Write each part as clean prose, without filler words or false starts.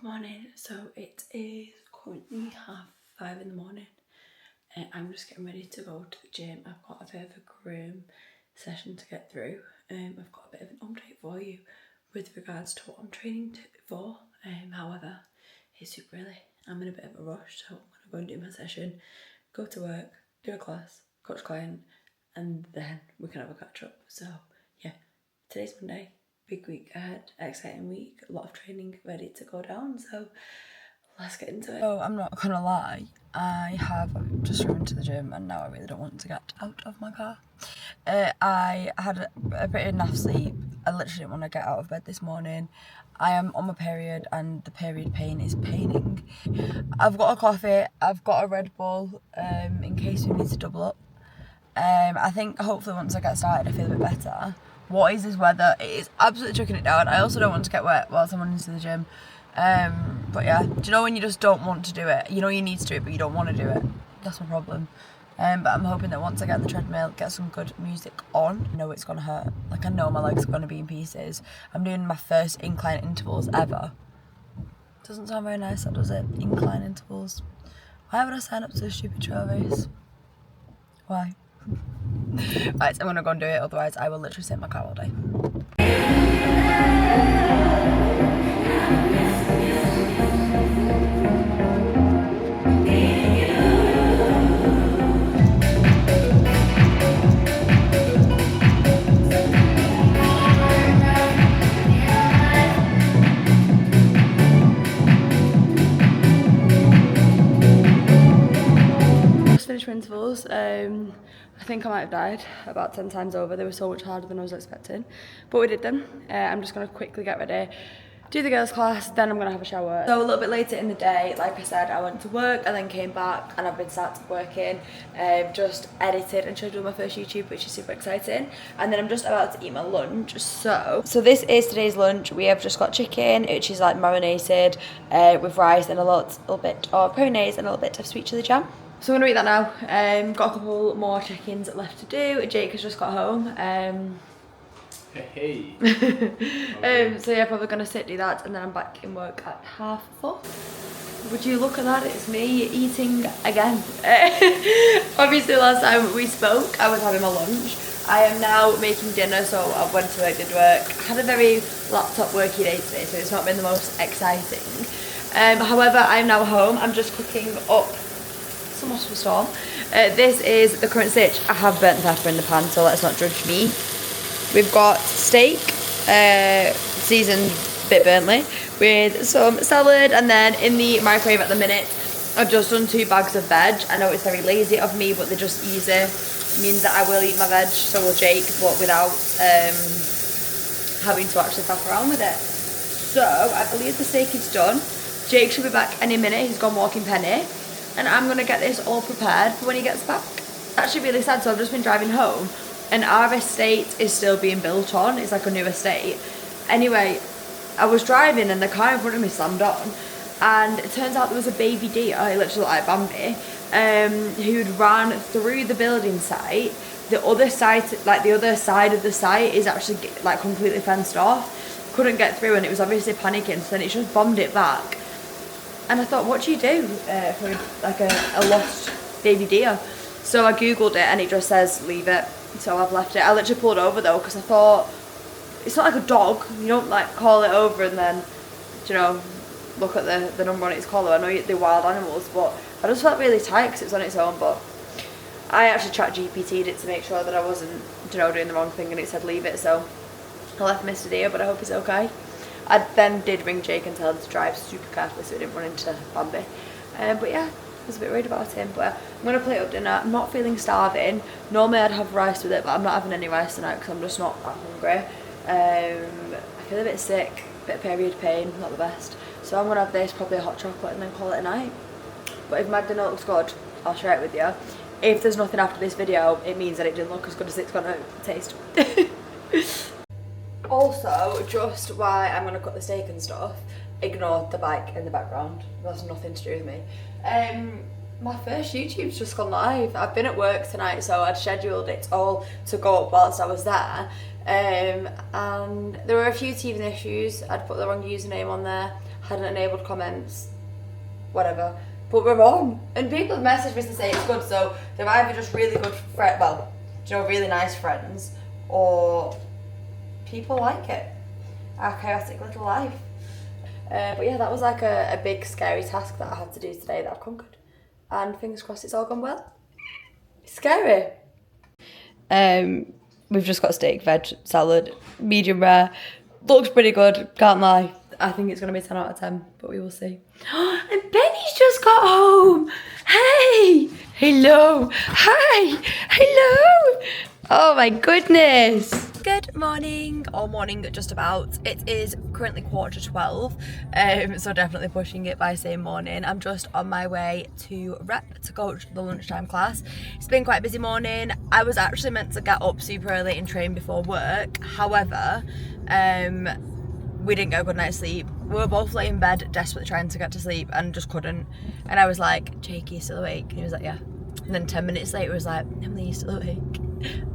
Good morning. So it is currently 5:30 in the morning. I'm just getting ready to go to the gym. I've got a bit of a groom session to get through. I've got a bit of an update for you with regards to what I'm training for. However, it's super early. I'm in a bit of a rush, so I'm gonna go and do my session, go to work, do a class, coach client, and then we can have a catch up. So yeah, today's Monday. Big week ahead, exciting week, a lot of training ready to go down, so let's get into it. So I'm not gonna lie, I have just driven to the gym and now I really don't want to get out of my car. I had a pretty naff sleep. I literally didn't want to get out of bed this morning. I am on my period and the period pain is paining. I've got a coffee, I've got a Red Bull in case we need to double up. I think hopefully once I get started I feel a bit better. What is this weather? It is absolutely chucking it down. I also don't want to get wet whilst I'm running to the gym. But yeah, do you know when you just don't want to do it? You know you need to do it but you don't want to do it. That's my problem. But I'm hoping that once I get on the treadmill, get some good music on, I know it's going to hurt. Like I know my legs are going to be in pieces. I'm doing my first incline intervals ever. Doesn't sound very nice, that does it? Incline intervals. Why would I sign up to a stupid trail race? Why? Right, I'm gonna go and do it, otherwise I will literally sit in my car all day. Just finished my intervals. I think I might have died about 10 times over. They were so much harder than I was expecting, but we did them. I'm just going to quickly get ready, do the girls' class, then I'm going to have a shower. So a little bit later in the day, like I said, I went to work and then came back and I've been started working, just edited and scheduled my first YouTube, which is super exciting. And then I'm just about to eat my lunch. So this is today's lunch. We have just got chicken, which is like marinated with rice and a little bit of mayonnaise and a little bit of sweet chilli jam. So I'm gonna eat that now. Got a couple more check-ins left to do. Jake has just got home. Hey. So yeah, probably gonna sit do that, and then I'm back in work at 4:30. Would you look at that? It's me eating again. Obviously, last time we spoke, I was having my lunch. I am now making dinner, so I went to work, did work. I had a very laptop worky day today, so it's not been the most exciting. However, I'm now home. I'm just cooking up some of the storm. This is the current stitch. I have burnt the pepper in the pan, so let's not judge me. We've got steak, seasoned a bit burntly, with some salad, and then in the microwave at the minute, I've just done 2 bags of veg. I know it's very lazy of me, but they're just easy. It means that I will eat my veg, so will Jake, but without having to actually faff around with it. So I believe the steak is done. Jake should be back any minute. He's gone walking Penny. And I'm going to get this all prepared for when he gets back. It's actually really sad, so I've just been driving home and our estate is still being built on. It's like a new estate. Anyway, I was driving and the car in front of me slammed on, and it turns out there was a baby deer, it literally looked like Bambi, who'd ran through the building site. The other side, like the other side of the site is actually like completely fenced off. Couldn't get through and it was obviously panicking, so then it just bombed it back. And I thought, what do you do for like a lost baby deer? So I googled it and it just says leave it. So I've left it. I literally pulled over though because I thought, it's not like a dog. You don't like call it over and then, you know, look at the number on its collar. I know they're wild animals, but I just felt really tight because it was on its own. But I actually ChatGPT'd it to make sure that I wasn't, you know, doing the wrong thing, and it said leave it. So I left Mr. Deer, but I hope he's okay. I then did ring Jake and tell him to drive super carefully so he didn't run into Bambi. But yeah, I was a bit worried about him. But I'm going to plate up dinner. I'm not feeling starving. Normally I'd have rice with it, but I'm not having any rice tonight because I'm just not that hungry. I feel a bit sick, a bit of period pain, not the best. So I'm going to have this, probably a hot chocolate, and then call it a night. But if my dinner looks good, I'll share it with you. If there's nothing after this video, it means that it didn't look as good as it's going to taste. Also, just why I'm going to cut the steak and stuff, ignore the bike in the background. That's nothing to do with me. My first YouTube's just gone live. I've been at work tonight, so I'd scheduled it all to go up whilst I was there. And there were a few teething issues. I'd put the wrong username on there. hadn't enabled comments, whatever. But we're on. And people have messaged me to say it's good, so they're either just really good friends, well, really nice friends, or people like it. Our chaotic little life. But yeah, that was like a big scary task that I had to do today that I've conquered. And fingers crossed it's all gone well. It's scary. We've just got steak, veg, salad, medium rare. Looks pretty good, can't lie. I think it's going to be 10 out of 10, but we will see. And Benny's just got home. Hey. Hello. Hi. Hello. Oh my goodness. Good morning, or morning just about. It is currently 11:45, so definitely pushing it by saying morning. I'm just on my way to rep to coach the lunchtime class. It's been quite a busy morning. I was actually meant to get up super early and train before work. However, we didn't get a good night's sleep. We were both laying in bed desperately trying to get to sleep and just couldn't. And I was like, Jake, are you still awake? And he was like, yeah. And then 10 minutes later, he was like, Emily, are you still awake?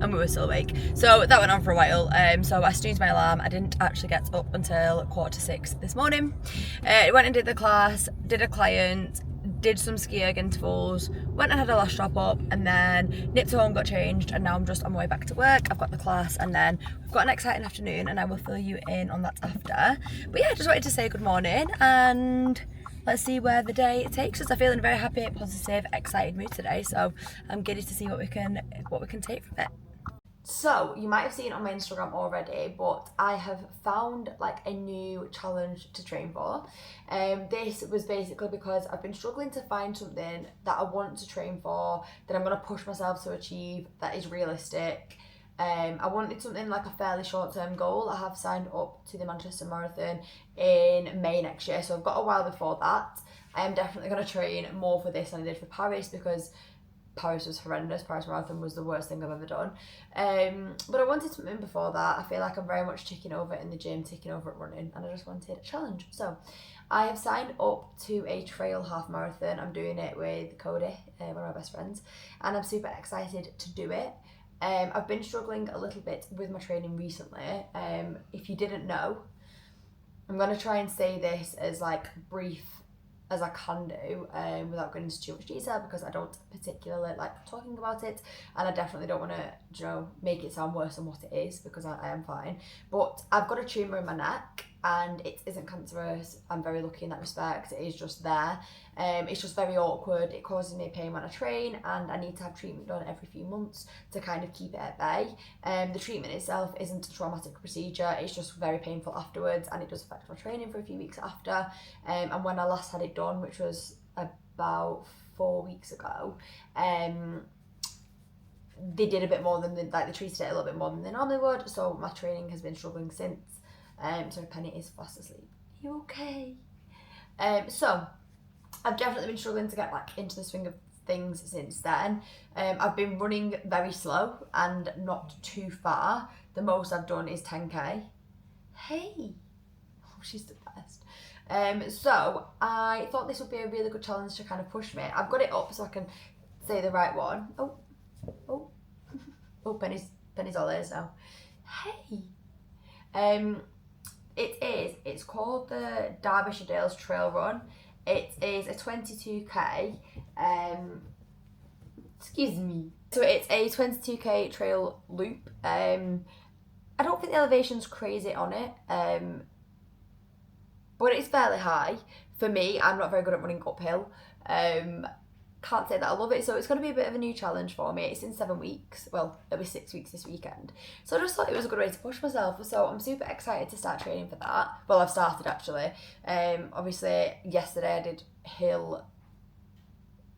And we were still awake. So that went on for a while. So I snoozed my alarm. I didn't actually get up until 5:45 this morning. Went and did the class, did a client, did some ski erg intervals, went and had a last drop up, and then nipped home, got changed, and now I'm just on my way back to work. I've got the class, and then we've got an exciting afternoon, and I will fill you in on that after. But yeah, I just wanted to say good morning, and let's see where the day takes us. I'm feeling very happy, positive, excited mood today, so I'm giddy to see what we can take from it. So, you might have seen on my Instagram already, but I have found like a new challenge to train for. This was basically because I've been struggling to find something that I want to train for, that I'm going to push myself to achieve, that is realistic. I wanted something like a fairly short-term goal. I have signed up to the Manchester Marathon in May next year, so I've got a while before that. I am definitely going to train more for this than I did for Paris, because Paris was horrendous. Paris Marathon was the worst thing I've ever done. But I wanted something before that. I feel like I'm very much ticking over in the gym, ticking over at running, and I just wanted a challenge. So I have signed up to a trail half marathon. I'm doing it with Cody, one of my best friends, and I'm super excited to do it. I've been struggling a little bit with my training recently. If you didn't know, I'm going to try and say this as like brief as I can do, without going into too much detail, because I don't particularly like talking about it, and I definitely don't want to, make it sound worse than what it is, because I am fine. But I've got a tumour in my neck, and it isn't cancerous. I'm very lucky in that respect. It is just there. It's just very awkward. It causes me pain when I train, and I need to have treatment done every few months to kind of keep it at bay. The treatment itself isn't a traumatic procedure. It's just very painful afterwards, and it does affect my training for a few weeks after. And when I last had it done, which was about 4 weeks ago, they did a bit more than they treated it a little bit more than they normally would. So my training has been struggling since. So Penny is fast asleep. Are you okay? So I've definitely been struggling to get back into the swing of things since then. I've been running very slow and not too far. The most I've done is 10k. Hey, oh, she's the best. So I thought this would be a really good challenge to kind of push me. I've got it up so I can say the right one. Oh, Penny's all ears now. Hey. It's called the Derbyshire Dales Trail Run. It is a 22k, excuse me. So it's a 22k trail loop. I don't think the elevation's crazy on it, but it's fairly high. For me, I'm not very good at running uphill. Can't say that I love it, so it's going to be a bit of a new challenge for me. It's in 7 weeks. Well, it'll be 6 weeks this weekend. So I just thought it was a good way to push myself. So I'm super excited to start training for that. Well, I've started actually. Obviously, yesterday I did hill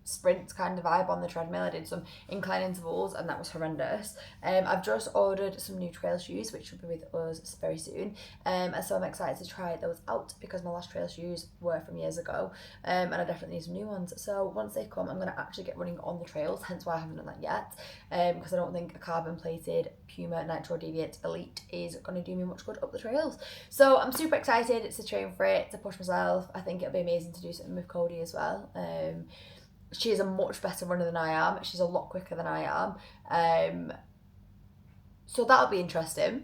sprint kind of vibe on the treadmill. I did some incline intervals, and that was horrendous. I've just ordered some new trail shoes, which will be with us very soon, and so I'm excited to try those out, because my last trail shoes were from years ago, and I definitely need some new ones. So once they come, I'm going to actually get running on the trails, hence why I haven't done that yet, because I don't think a carbon plated Puma Nitro Deviate Elite is going to do me much good up the trails. So I'm super excited to train for it, to push myself. I think it'll be amazing to do something with Cody as well. She is a much better runner than I am. She's a lot quicker than I am. So that'll be interesting.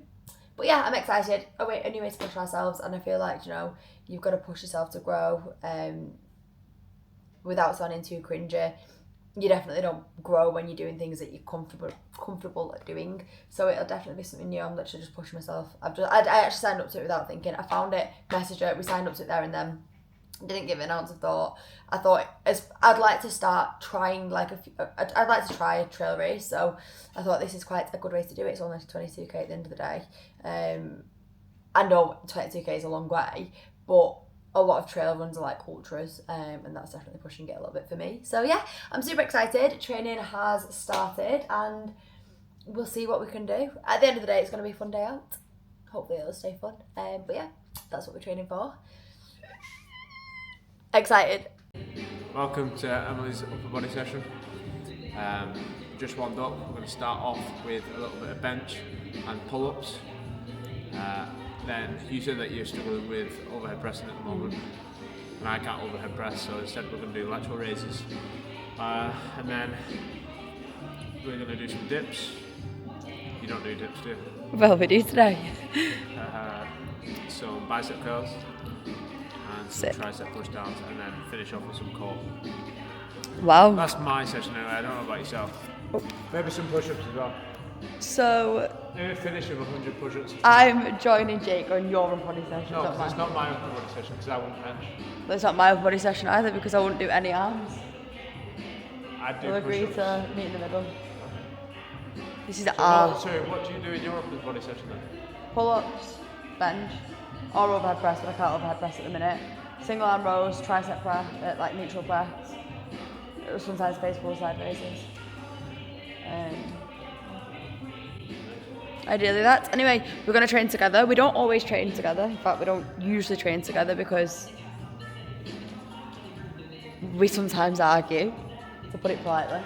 But yeah, I'm excited. A new way to push ourselves, and I feel like, you know, you've got to push yourself to grow without sounding too cringy. You definitely don't grow when you're doing things that you're comfortable at doing. So it'll definitely be something new. I'm literally just pushing myself. I actually signed up to it without thinking. I found it, messaged her, we signed up to it there and then. Didn't give it an ounce of thought. I thought I'd like to start trying I'd like to try a trail race. So I thought this is quite a good way to do it. It's only 22k at the end of the day. I know 22k is a long way, but a lot of trail runs are like ultras, and that's definitely pushing it a little bit for me. So yeah, I'm super excited. Training has started, and we'll see what we can do. At the end of the day, it's going to be a fun day out. Hopefully it'll stay fun. But yeah, that's what we're training for. Excited. Welcome to Emily's upper body session. Just warmed up. We're going to start off with a little bit of bench and pull-ups. Then you said that you're struggling with overhead pressing at the moment, and I can't overhead press, so instead we're going to do lateral raises. And then we're going to do some dips. You don't do dips, do you? Well, we do today. Some bicep curls and some Sick. tricep push downs, and then finish off with some core. Wow. That's my session anyway. I don't know about yourself. Maybe some push-ups as well. So Maybe finish with 100 push-ups. I'm joining Jake on your upper body session. No, because it's not my upper body session, because I wouldn't bench. That's not my upper body session either, because I wouldn't do any arms. I'd do We'll agree push-ups. to meet in the middle. This is So arms. what do you do in your upper body session then? Pull-ups, bench, or overhead press, but I can't overhead press at the minute. Single arm rows, tricep press, like neutral press. Sometimes face pull side raises. Ideally that. Anyway, we're going to train together. We don't always train together. In fact, we don't usually train together because we sometimes argue, to put it politely.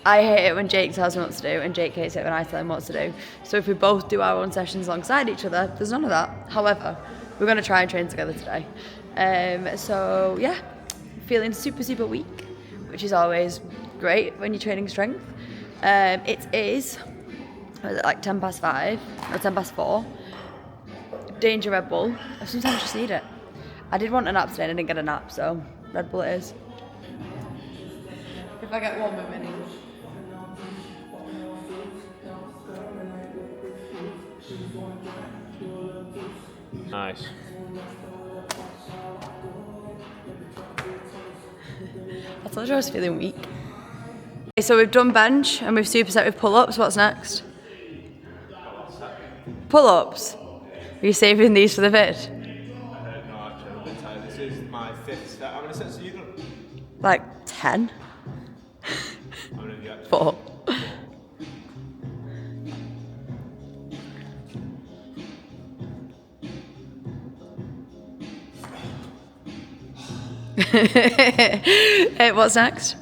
I hate it when Jake tells me what to do, and Jake hates it when I tell him what to do. So if we both do our own sessions alongside each other, there's none of that. However, we're going to try and train together today. So yeah, feeling super, super weak, which is always great when you're training strength. It is like 10 past 5 or 10 past 4. Danger Red Bull. I sometimes just need it. I did want a nap today and I didn't get a nap, so Red Bull it is. If I get one more minute. Nice. I told you I was feeling weak. Okay, so we've done bench and we've superset with pull-ups. What's next? Pull-ups? Are you saving these for the vid? No, actually, I'm a bit tired. This is my 5th set. How many sets have you done? Like 10? How many have you actually 4. Hey, what's next?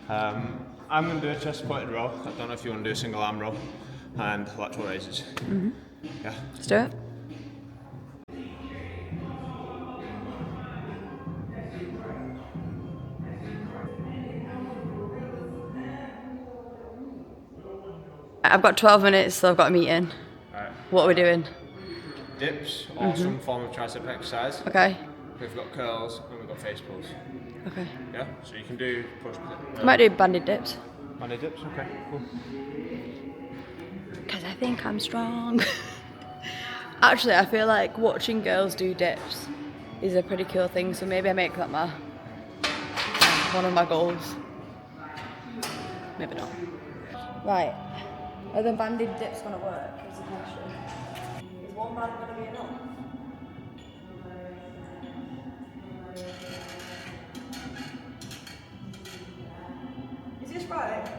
I'm going to do a chest supported row. I don't know if you want to do a single arm row and lateral raises. Mm-hmm. Yeah. Let's do it. I've got 12 minutes, so I've got a meeting. Alright. What are we doing? Dips or some form of tricep exercise. Okay. We've got curls and we've got face pulls. Okay. Yeah, so you can do push. I might do banded dips. Banded dips, okay, cool. Because I think I'm strong. Actually, I feel like watching girls do dips is a pretty cool thing, so maybe I make that one of my goals. Maybe not. Right. Are the banded dips going to work? Is the question. Is one band going to be enough? Is this right?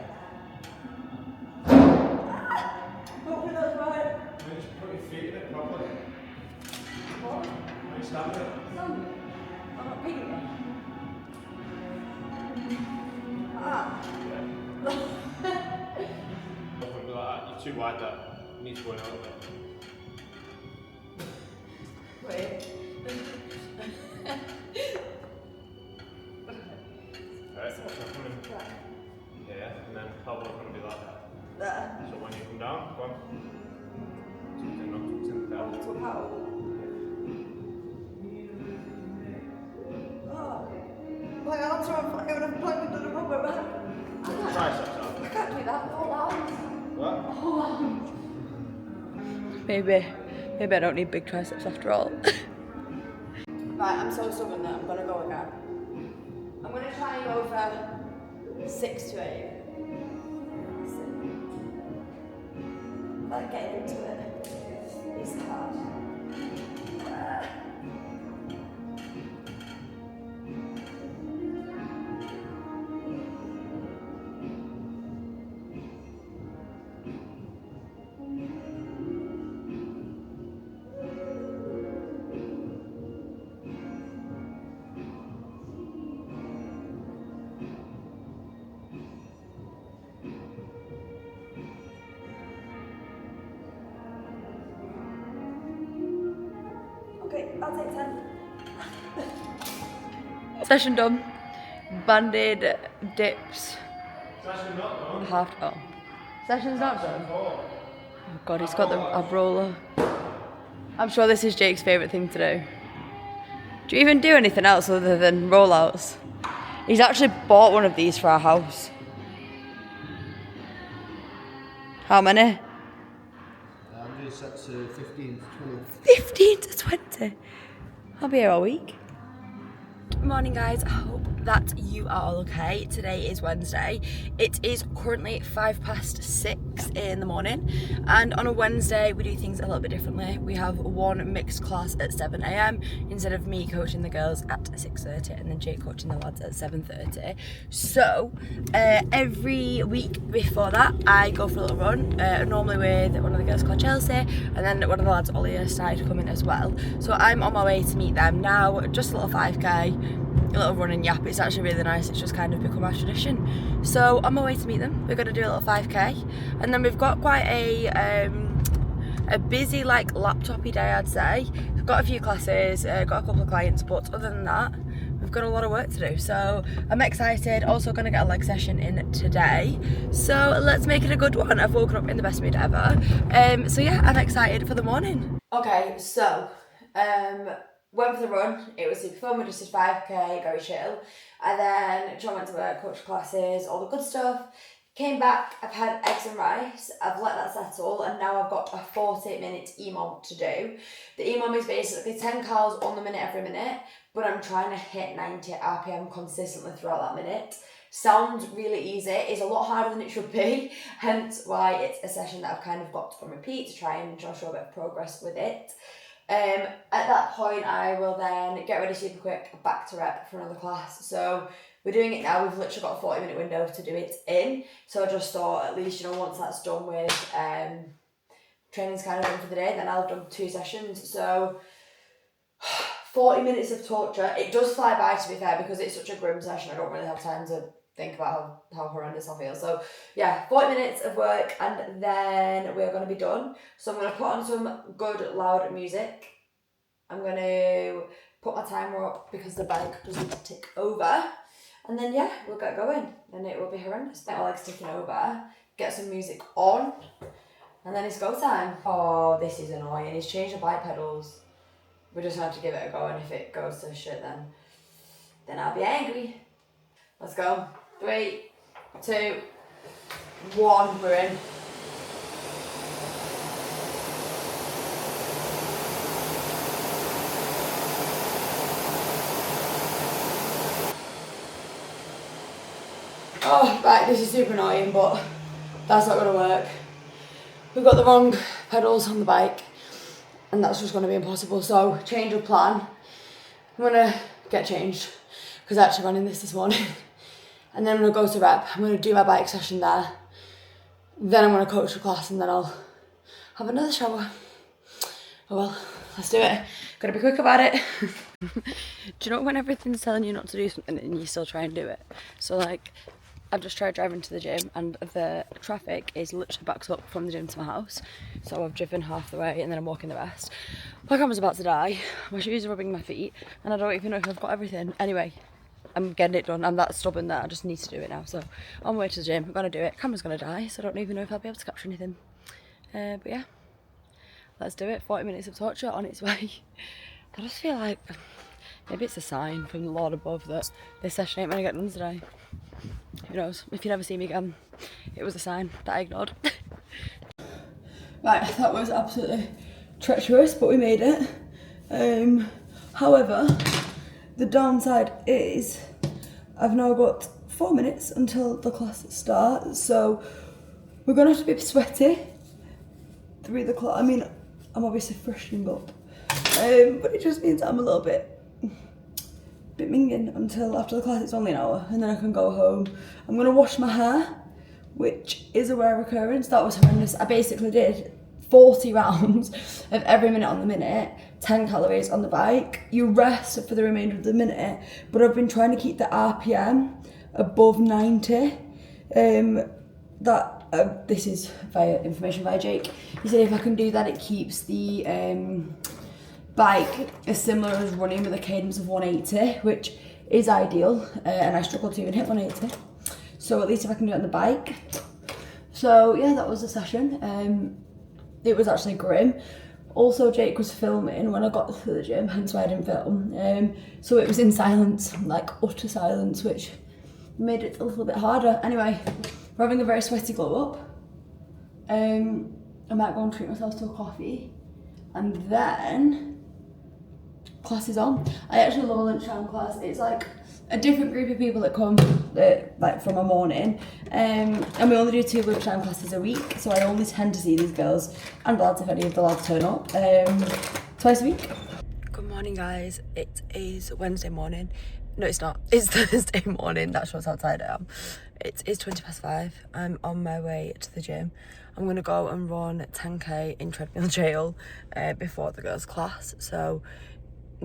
Hopefully that's right. Just put your feet in it properly. What? Are you standing up? Stand. I'm not peeing it. Ah. Something like that. You're too wide there. You need to go in a little bit. Wait. Right, so come in. Yeah, and then elbow going to be like that. There. So when you come down, go on. How? Oh, my arms are on fire and I've plugged into the rubber band. Triceps up. I can't do that. Hold on. What? Hold on. Maybe I don't need big triceps after all. Right, I'm so stubborn that I'm gonna go again. I'm gonna try and go for 6 to 8. Like getting into it is hard. Okay, I'll take 10. Session done. Banded dips. Session not done. Half. Oh. Session's not done. Oh. Oh God, he's got the ab roller. I'm sure this is Jake's favourite thing to do. Do you even do anything else other than rollouts? He's actually bought one of these for our house. How many? I'm doing sets of 15 to 20. 15 to 20. I'll be here all week. Morning guys, I hope that you are all okay. Today is Wednesday. It is currently 6:05 in the morning, and on a Wednesday we do things a little bit differently. We have one mixed class at 7 a.m. instead of me coaching the girls at 6:30 and then Jake coaching the lads at 7:30. So every week before that I go for a little run, normally with one of the girls called Chelsea, and then one of the lads, Ollie, started coming as well. So I'm on my way to meet them now. Just a little 5k. A little run and yap. It's actually really nice. It's just kind of become our tradition. So on my way to meet them, we're going to do a little 5k, and then we've got quite a busy, like, laptopy day, I'd say. We've got a few classes, got a couple of clients, but other than that, we've got a lot of work to do. So I'm excited. Also going to get a leg session in today. So let's make it a good one. I've woken up in the best mood ever. So yeah, I'm excited for the morning. Okay, so went for the run. It was super fun. We just did 5k, very chill. And then John went to work, coach classes, all the good stuff. Came back, I've had eggs and rice, I've let that settle, and now I've got a 40-minute EMOM to do. The EMOM is basically 10 calories on the minute every minute, but I'm trying to hit 90 RPM consistently throughout that minute. Sounds really easy, it's a lot harder than it should be, hence why it's a session that I've kind of got on repeat to try and show a bit of progress with it. At that point I will then get ready super quick, back to rep for another class. So we're doing it now, we've literally got a 40-minute window to do it in. So I just thought, at least, you know, once that's done with training's kind of done for the day, then I'll have done 2 sessions. So 40 minutes of torture. It does fly by, to be fair, because it's such a grim session. I don't really have time to think about how horrendous I feel. So yeah, 40 minutes of work and then we're going to be done. So I'm going to put on some good loud music. I'm going to put my timer up because the bike doesn't tick over. And then yeah, we'll get going and it will be horrendous. My leg's ticking over, get some music on, and then it's go time. Oh, this is annoying. He's changed the bike pedals. We just have to give it a go, and if it goes to shit then I'll be angry. Let's go. 3, 2, 1, we're in. Oh, right, this is super annoying, but that's not going to work. We've got the wrong pedals on the bike, and that's just going to be impossible. So, change of plan. I'm going to get changed, because I actually ran in this morning. And then I'm going to go to rep. I'm going to do my bike session there. Then I'm going to coach the class, and then I'll have another shower. Oh well, let's do it. Gotta be quick about it. Do you know when everything's telling you not to do something and you still try and do it? So like, I've just tried driving to the gym and the traffic is literally backed up from the gym to my house. So I've driven half the way and then I'm walking the rest. My camera's about to die, my shoes are rubbing my feet, and I don't even know if I've got everything. Anyway, I'm getting it done. I'm that stubborn that I just need to do it now. So on my way to the gym, I'm gonna do it. Camera's gonna die, so I don't even know if I'll be able to capture anything. But yeah, let's do it. 40 minutes of torture on its way. I just feel like maybe it's a sign from the Lord above that this session ain't going to get done today. Who knows? If you never see me again, it was a sign that I ignored. Right, that was absolutely treacherous, but we made it. However, the downside is I've now got 4 minutes until the class starts, so we're going to have to be sweaty through the class. I mean, I'm obviously freshening up, but it just means I'm a little bit minging until after the class. It's only an hour, and then I can go home. I'm going to wash my hair, which is a rare occurrence. That was horrendous. I basically did 40 rounds of every minute on the minute, 10 calories on the bike. You rest for the remainder of the minute, but I've been trying to keep the RPM above 90. This is via information via Jake. He said if I can do that, it keeps the bike as similar as running with a cadence of 180, which is ideal, and I struggle to even hit 180. So at least if I can do it on the bike. So yeah, that was the session. It was actually grim. Also, Jake was filming when I got to the gym, hence why I didn't film. So it was in silence, like utter silence, which made it a little bit harder. Anyway, we're having a very sweaty glow up. I might go and treat myself to a coffee, and then class is on. I actually love a lunchtime class. It's like a different group of people that come like from a morning, and we only do 2 lunchtime classes a week, so I only tend to see these girls and lads, if any of the lads turn up, twice a week. Good morning, guys. It is Wednesday morning. No, it's not. It's Thursday morning. That shows how tired I am. It is 5:20. I'm on my way to the gym. I'm going to go and run 10k in treadmill jail before the girls' class. So,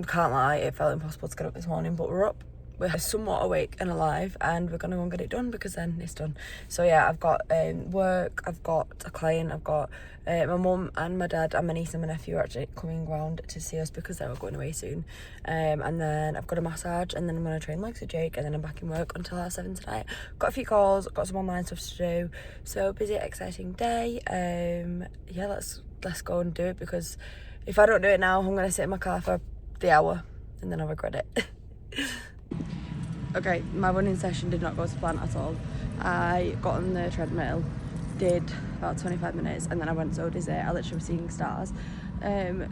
can't lie, it felt impossible to get up this morning, but we're up. We're somewhat awake and alive, and we're going to go and get it done because then it's done. So yeah, I've got work, I've got a client, I've got my mum and my dad and my niece and my nephew are actually coming round to see us because they're going away soon. And then I've got a massage, and then I'm going to train legs with Jake, and then I'm back in work until 7 tonight. Got a few calls, got some online stuff to do. So busy, exciting day. Yeah, let's go and do it, because if I don't do it now, I'm going to sit in my car for the hour and then I'll regret it. Okay, my running session did not go to plan at all. I got on the treadmill, did about 25 minutes, and then I went so dizzy, I literally was seeing stars.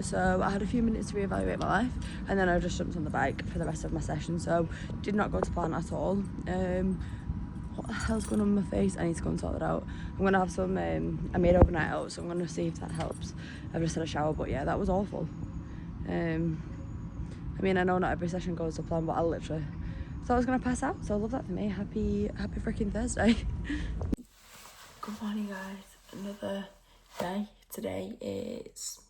So I had a few minutes to reevaluate my life, and then I just jumped on the bike for the rest of my session, so did not go to plan at all. What the hell's going on with my face? I need to go and sort that out. I'm going to have some, I made overnight oats, so I'm going to see if that helps. I've just had a shower, but yeah, that was awful. I mean, I know not every session goes to plan, but I literally thought I was going to pass out, so I love that for me. Happy freaking Thursday. Good morning, guys. Another day. Today is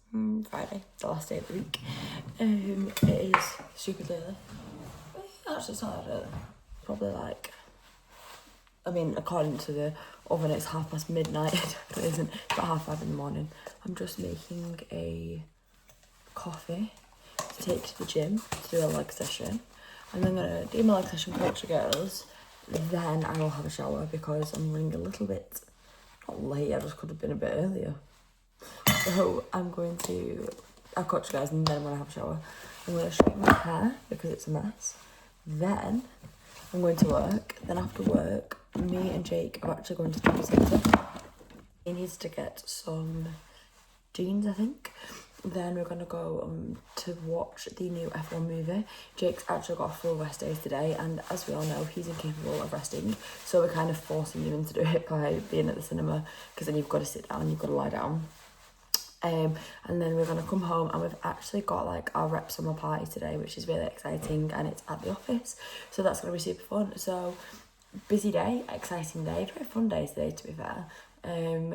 Friday, the last day of the week. It is super early. Actually, it's not that early. Probably like, I mean, according to the oven, it's midnight. It isn't. It's about 5:30 in the morning. I'm just making a coffee to take to the gym to do a leg session, and then I'm gonna do my leg session, coach the girls, then I will have a shower because I'm running a little bit, not late, I just could have been a bit earlier. So I'll coach the guys, and then I'm gonna have a shower. I'm gonna straighten my hair because it's a mess, then I'm going to work, then after work, me and Jake are actually going to the centre. He needs to get some jeans, I think. Then we're going to go to watch the new F1 movie. Jake's actually got a full rest day today, and as we all know, he's incapable of resting, so we're kind of forcing him to do it by being at the cinema, because then you've got to sit down, you've got to lie down. And then we're going to come home, and we've actually got like our rep summer party today, which is really exciting, and it's at the office, so that's going to be super fun. So busy day, exciting day, very fun day today, to be fair.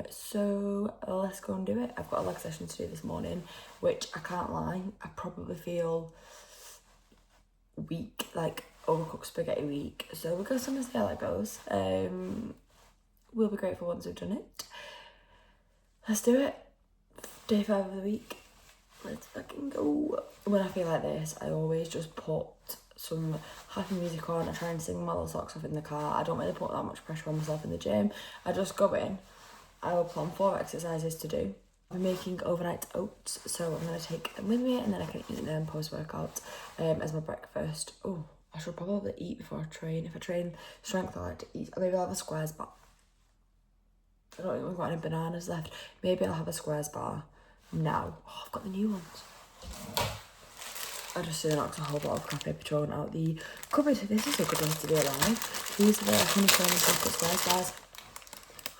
So let's go and do it. I've got a leg session to do this morning, which I can't lie, I probably feel weak, like overcooked spaghetti weak. So we're going to see how that goes. We'll be grateful once we've done it. Let's do it. Day 5 of the week. Let's fucking go. When I feel like this, I always just put some happy music on. I try and sing my little socks off in the car. I don't really put that much pressure on myself in the gym. I just go in. I will plan 4 exercises to do. I'm making overnight oats, so I'm going to take them with me and then I can eat them post-workout as my breakfast. Oh, I should probably eat before I train. If I train strength, I like to eat. Maybe I'll have a squares bar. I don't think we've got any bananas left. Maybe I'll have a squares bar now. Oh, I've got the new ones. I just knocked a whole bottle of Cafe Patron out the cupboard. This is a good one to be alive. These are the honeycomb and chocolate squares bars.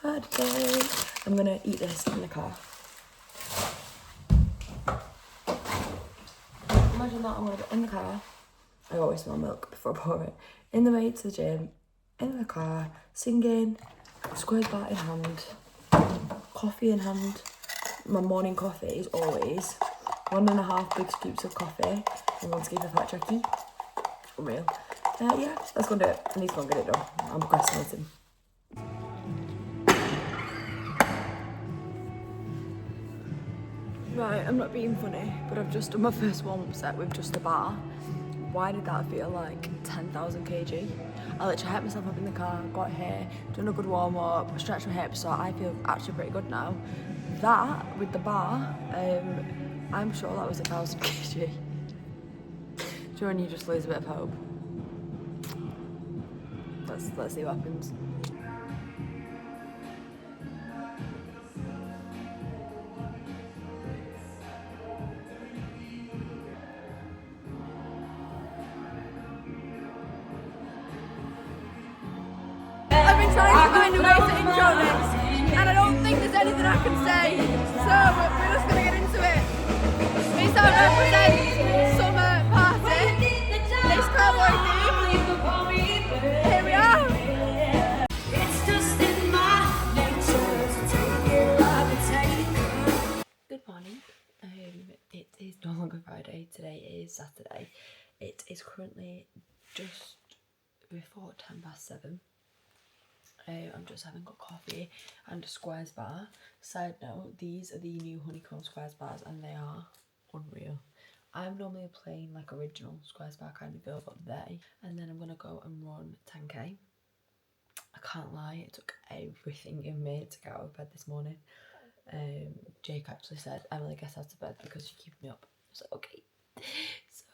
Hard day. I'm going to eat this in the car. Imagine that, I'm going to be in the car. I always smell milk before I pour it. In the way to the gym, in the car, singing, squares bar in hand, coffee in hand. My morning coffee is always 1.5 big scoops of coffee and 1 scoop of hot chocolate. Unreal. Yeah, let's go and do it. I need to go and get it done. I'm procrastinating. Right, I'm not being funny, but I've just done my first warm-up set with just a bar. Why did that feel like 10,000 kg? I literally hyped myself up in the car, got here, done a good warm-up, stretched my hips, so I feel actually pretty good now. That, with the bar, I'm sure that was 1,000 kg. Do you know when you just lose a bit of hope? Let's see what happens. I've been trying to find a way to intro this, and I don't think there's anything I can say, so we're just gonna get into it. We start represent summer party. It's cowboy theme. Here we are. Good morning. It is no longer Friday. Today is Saturday. It is currently just before 7:10. I'm just having a coffee and a squares bar. Side note, these are the new honeycomb squares bars and they are unreal. I'm normally a plain like original squares bar kind of girl, but and then I'm gonna go and run 10k. I can't lie, it took everything in me to get out of bed this morning. Jake actually said, Emily, get out of bed because you keep me up. I was like, okay.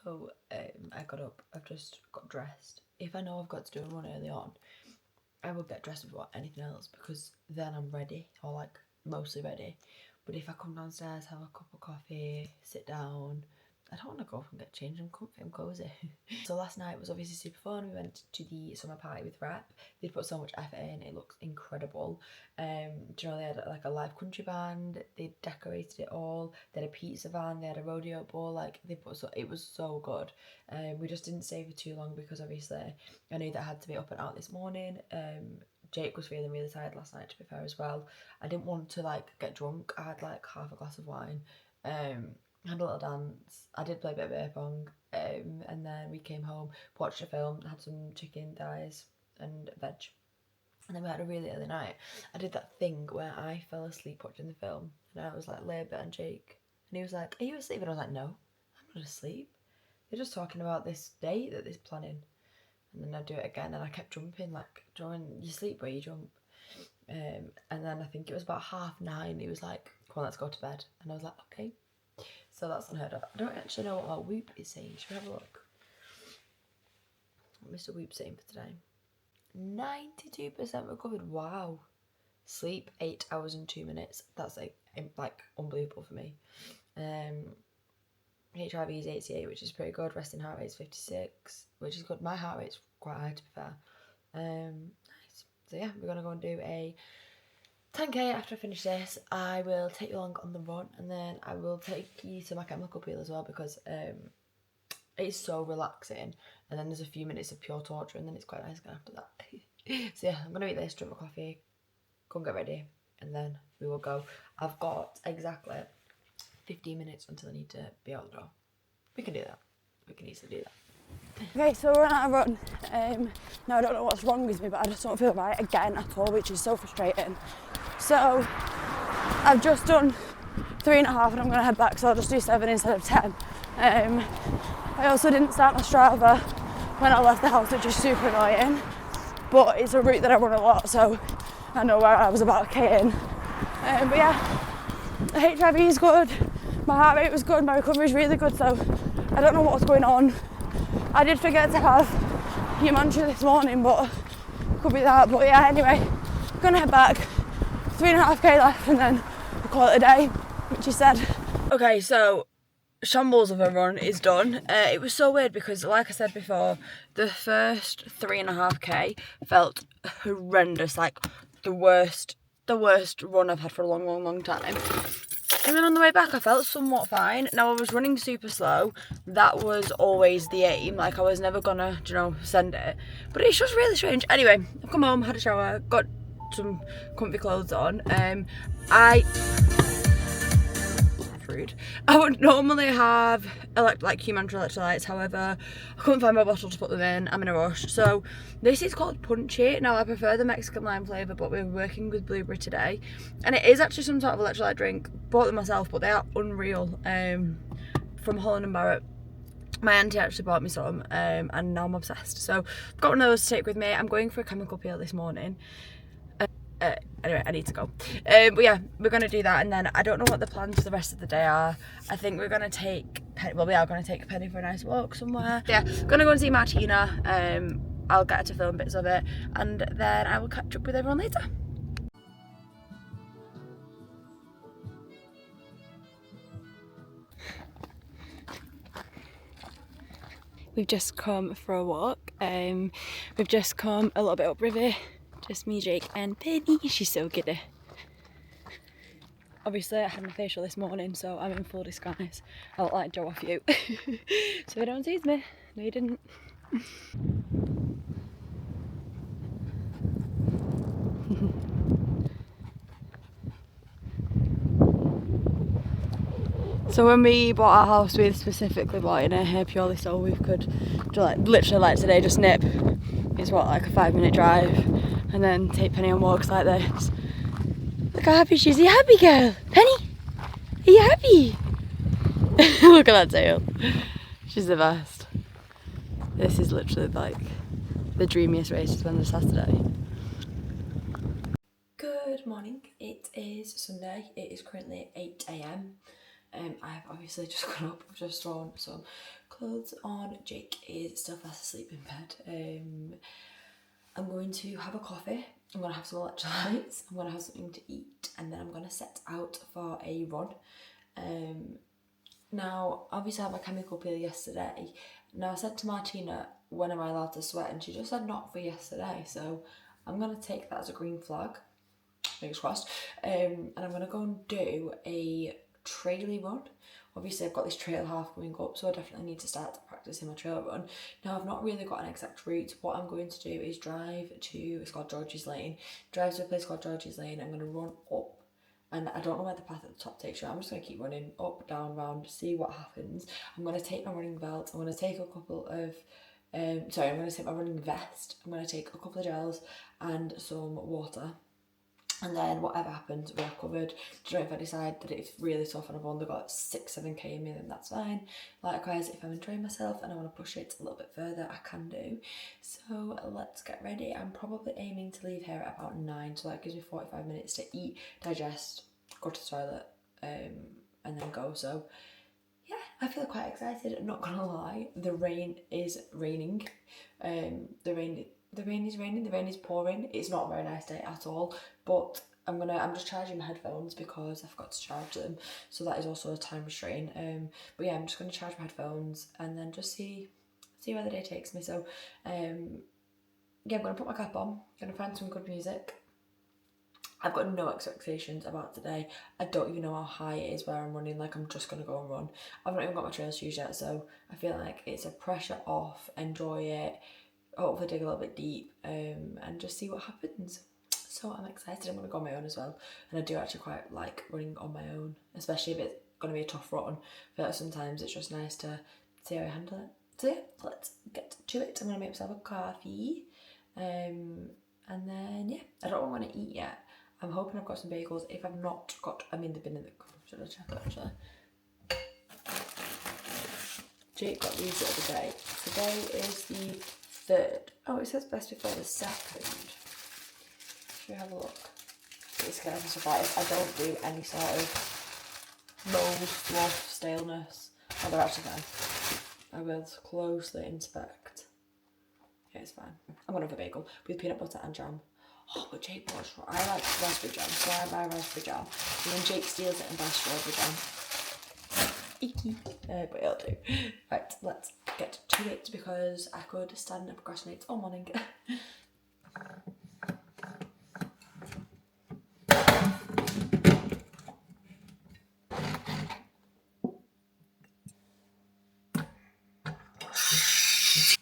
So I got up, I've just got dressed. If I know I've got to do a run early on, I will get dressed before anything else because then I'm ready, or like mostly ready. But if I come downstairs, have a cup of coffee, sit down, I don't want to go off and get changed. I'm comfy, I'm cozy. So last night was obviously super fun. We went to the summer party with Rep. They put so much effort in. It looks incredible. Do you know, they had like a live country band. They decorated it all. They had a pizza van. They had a rodeo ball. Like they put it was so good. We just didn't stay for too long because obviously I knew that I had to be up and out this morning. Jake was feeling really tired last night, to be fair as well. I didn't want to like get drunk. I had like half a glass of wine. Had a little dance. I did play a bit of beer pong, and then we came home, watched a film, had some chicken thighs and veg, and then we had a really early night. I did that thing where I fell asleep watching the film, and I was like lay a bit on Jake, and he was like, "Are you asleep?" And I was like, "No, I'm not asleep. They're just talking about this date that they're planning." And then I'd do it again, and I kept jumping, like, "When you sleep where you jump." And then I think it was about 9:30. He was like, "Come on, let's go to bed," and I was like, "Okay." So that's unheard of. I don't actually know what our Whoop is saying. Should we have a look? What Mr. Whoop's saying for today? 92% recovered. Wow. Sleep 8 hours and 2 minutes. That's like unbelievable for me. HRV is 88, which is pretty good. Resting heart rate is 56, which is good. My heart rate's quite high, to be fair. Nice. So yeah, we're gonna go and do a 10k after I finish this. I will take you along on the run, and then I will take you to my chemical peel as well because it's so relaxing, and then there's a few minutes of pure torture, and then it's quite nice again after that. So yeah, I'm gonna eat this, drink my coffee, go and get ready, and then we will go. I've got exactly 15 minutes until I need to be out the door. We can do that. We can easily do that. Okay, so we're on a run. Now I don't know what's wrong with me, but I just don't feel right again at all, which is so frustrating. So I've just done 3.5 and I'm going to head back, so I'll just do 7 instead of 10. I also didn't start my Strava when I left the house, which is super annoying, but it's a route that I run a lot, so I know where I was about a K in. But yeah, The HIV is good, my heart rate was good, my recovery is really good, so I don't know what's going on. I did forget to have your mantra this morning, but could be that. But yeah, anyway, gonna head back, 3.5k left, and then we'll call it a day, which he said. Okay, so shambles of a run is done. It was so weird because, like I said before, the first 3.5k felt horrendous, like the worst run I've had for a long time. And then on the way back I felt somewhat fine. Now I was running super slow, that was always the aim, like I was never gonna, you know, send it. But it's just really strange. Anyway, I've come home, had a shower, got some comfy clothes on. I would normally have like Humantra electrolytes, however I couldn't find my bottle to put them in, I'm in a rush. So this is called Punchy. Now I prefer the Mexican lime flavour, but we're working with blueberry today, and it is actually some sort of electrolyte drink. Bought them myself, but they are unreal. From Holland & Barrett. My auntie actually bought me some, and now I'm obsessed. So I've got one of those to take with me. I'm going for a chemical peel this morning. Anyway, I need to go. But yeah, we're going to do that, and then I don't know what the plans for the rest of the day are. I think we're going to take Penny, well, we are going to take Penny for a nice walk somewhere. Yeah, going to go and see Martina. I'll get her to film bits of it, and then I will catch up with everyone later. We've just come for a walk. We've just come a little bit upriver. Just me, Jake and Penny. She's so giddy. Obviously I had my facial this morning, so I'm in full disguise. I look like Joe off you. So don't tease me. No, you didn't. So when we bought our house, we specifically bought in here purely so we could, like, literally like today, just nip. It's what, like a 5-minute drive, and then take Penny on walks like this. Look how happy she is. Are you happy, girl? Penny? Are you happy? Look at that tail. She's the best. This is literally like the dreamiest race to spend a Saturday. Good morning. It is Sunday. It is currently 8 AM. I have obviously just got up. I've just thrown some clothes on. Jake is still fast asleep in bed. I'm going to have a coffee. I'm going to have some electrolytes. I'm going to have something to eat, and then I'm going to set out for a run. Now, obviously I had my chemical peel yesterday. Now I said to Martina, when am I allowed to sweat? And she just said not for yesterday. So I'm going to take that as a green flag. Fingers crossed. And I'm going to go and do a traily run. Obviously I've got this trail half going up, so I definitely need to start practicing my trail run. Now I've not really got an exact route. What I'm going to do is drive to, it's called George's Lane, drive to a place called George's Lane. I'm going to run up, and I don't know where the path at the top takes you. I'm just going to keep running up, down, round, see what happens. I'm going to take my running belt, I'm going to take a couple of I'm going to take my running vest, I'm going to take a couple of gels and some water. And then whatever happens, we're covered. Do you know, if I decide that it's really tough and I've only got 6-7k in me, then that's fine. Likewise, if I'm enjoying myself and I want to push it a little bit further, I can do. So let's get ready. I'm probably aiming to leave here at about 9, so that gives me 45 minutes to eat, digest, go to the toilet, and then go. So yeah, I feel quite excited, not gonna lie. The rain is raining. The rain is raining, the rain is pouring. It's not a very nice day at all, but I'm just charging my headphones because I forgot to charge them, so that is also a time restraint. But yeah, I'm just going to charge my headphones and then just see where the day takes me. So yeah, I'm going to put my cap on, going to find some good music. I've got no expectations about today. I don't even know how high it is where I'm running. Like, I'm just going to go and run. I've not even got my trail shoes yet, so I feel like it's a pressure off, enjoy it, hopefully dig a little bit deep, and just see what happens. So I'm excited. I'm going to go on my own as well, and I do actually quite like running on my own, especially if it's going to be a tough run. I feel like sometimes it's just nice to see how I handle it. So yeah, let's get to it. I'm going to make myself a coffee, and then yeah, I don't know what I'm going to eat yet. I'm hoping I've got some bagels. If I've not got, I mean, they've been in the cupboard. Should I check it actually? Jake got these the other day. Today is the 3rd. Oh, it says best before the 2nd. Should we have a look? It's kind of surprise. I don't do any sort of mold, fluff, staleness. Oh, they're actually fine. I will closely inspect. Yeah, it's fine. I'm gonna have a bagel with peanut butter and jam. Oh, but Jake bought I like raspberry jam, so I buy raspberry jam. And then Jake steals it and buys strawberry jam. Icky. But it'll do. Right, let's get to it because I could stand and procrastinate all morning.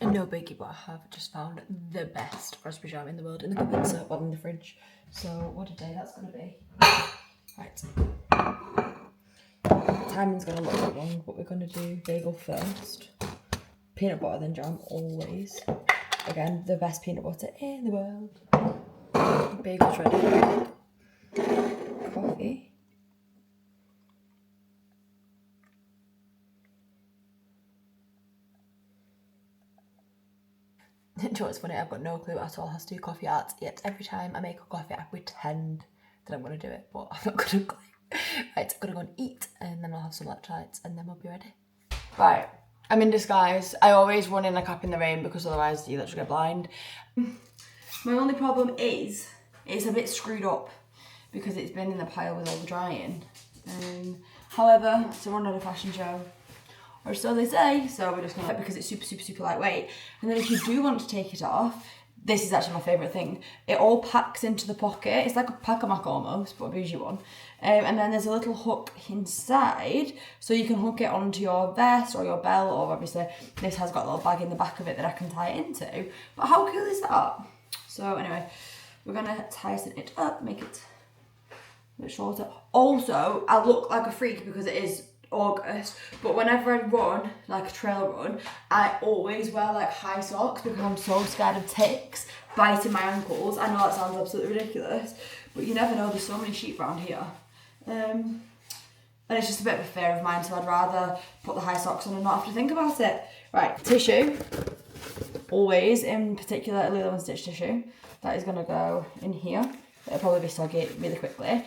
No biggie, but I have just found the best raspberry jam in the world in the cupboard, so well, in the fridge. So what a day that's gonna be. Right. Timing's gonna look a bit long, but we're gonna do bagel first. Peanut butter then jam, always. Again, the best peanut butter in the world. Bagel's ready. Coffee. Do you know what's funny? I've got no clue at all how to do coffee art, yet every time I make a coffee I pretend that I'm going to do it, but I'm not going to clue. Right, I'm going to go and eat and then I'll have some electrolytes and then we'll be ready. Right, I'm in disguise. I always run in a cap in the rain because otherwise you literally get blind. My only problem is it's a bit screwed up because it's been in the pile with all the drying. However, it's a run on a fashion show. Or so they say, so we're just gonna because it's super lightweight. And then if you do want to take it off, this is actually my favourite thing. It all packs into the pocket. It's like a pack-a-mac almost, but a bougie one. And then there's a little hook inside, so you can hook it onto your vest or your belt, or obviously this has got a little bag in the back of it that I can tie it into. But how cool is that? So anyway, we're gonna tighten it up, make it a bit shorter. Also, I look like a freak because it is August, but whenever I run, like a trail run, I always wear like high socks because I'm so scared of ticks biting my ankles. I know that sounds absolutely ridiculous, but you never know, there's so many sheep around here. And it's just a bit of a fear of mine, so I'd rather put the high socks on and not have to think about it. Right, tissue, always, in particular a Lilo & Stitch tissue, that is gonna go in here. It'll probably be soggy really quickly.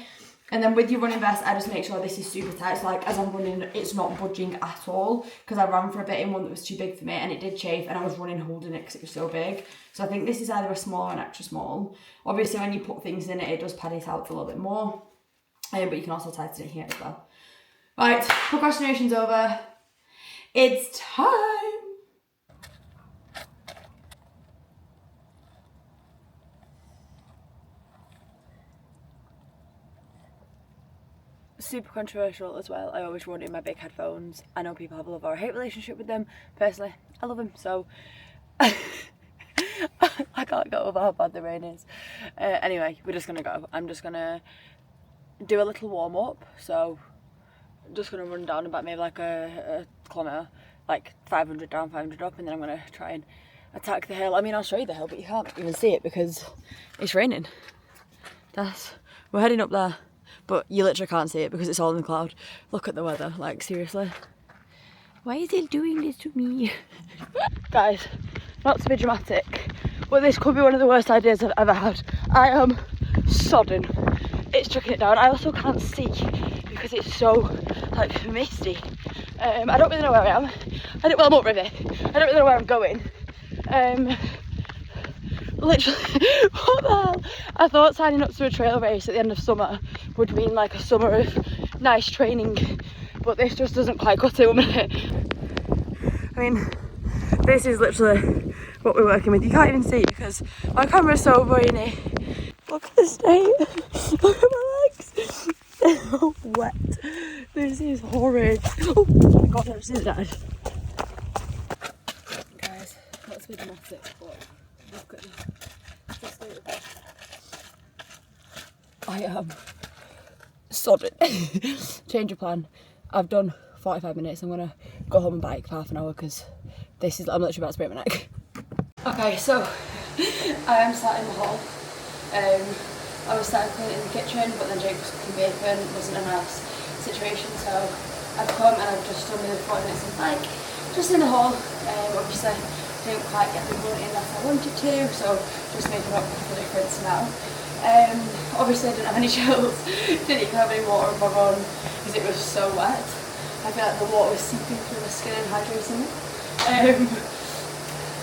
And then with your running vest, I just make sure this is super tight. So like as I'm running, it's not budging at all. Because I ran for a bit in one that was too big for me and it did chafe and I was running holding it because it was so big. So I think this is either a small or an extra small. Obviously when you put things in it, it does pad it out a little bit more. But you can also tighten it here as well. Right, procrastination's over. It's time. Super controversial as well. I always run in my big headphones. I know people have a love or a hate relationship with them. Personally, I love them, so I can't get over how bad the rain is. Anyway, we're just gonna go. I'm just gonna do a little warm up. So I'm just gonna run down about maybe like a kilometre, like 500 down, 500 up, and then I'm gonna try and attack the hill. I mean, I'll show you the hill, but you can't even see it because it's raining. We're heading up there. But you literally can't see it because it's all in the cloud. Look at the weather, like seriously. Why is it doing this to me? Guys, not to be dramatic, but this could be one of the worst ideas I've ever had. I am sodden. It's chucking it down. I also can't see because it's so like misty. I don't really know where I am. Well, I'm upriver. I don't really know where I'm going. Literally, what the hell? I thought signing up to a trail race at the end of summer would mean like a summer of nice training, but this just doesn't quite cut it, would it? I mean, this is literally what we're working with. You can't even see because my camera's so grainy. Look at the state. Look at my legs. They're all wet. This is horrid. Oh my god, I've seen that. Guys, let's be dramatic, but look at this. I am sodden. Change of plan. I've done 45 minutes. I'm gonna go home and bike for half an hour because I'm literally about to break my neck. Okay, so I am sat in the hall. I was starting cleaning in the kitchen, but then Jake was cooking bacon. It wasn't a nice situation, so I've come and I've just done maybe 40 minutes on the bike, just in the hall. Obviously didn't quite get the run in that I wanted to, so just making up for the difference now. Obviously I didn't have any shells, didn't even have any water in my run. because it was so wet. I feel like the water was seeping through my skin and hydrating me.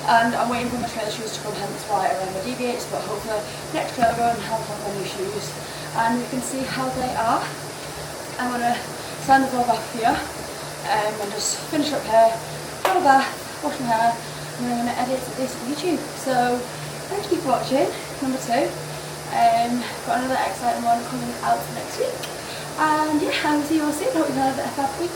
And I'm waiting for my trail shoes to come, hence why I wear my deviates, but hopefully next trail run I'll have my new shoes and you can see how they are. I'm going to stand the vlog off here and just finish up here, have a bath, wash my hair, and then I'm going to edit this on YouTube. So thank you for watching, number 2. Got another exciting one coming out next week. And yeah, I will see you all soon. Hope you've had a fab week.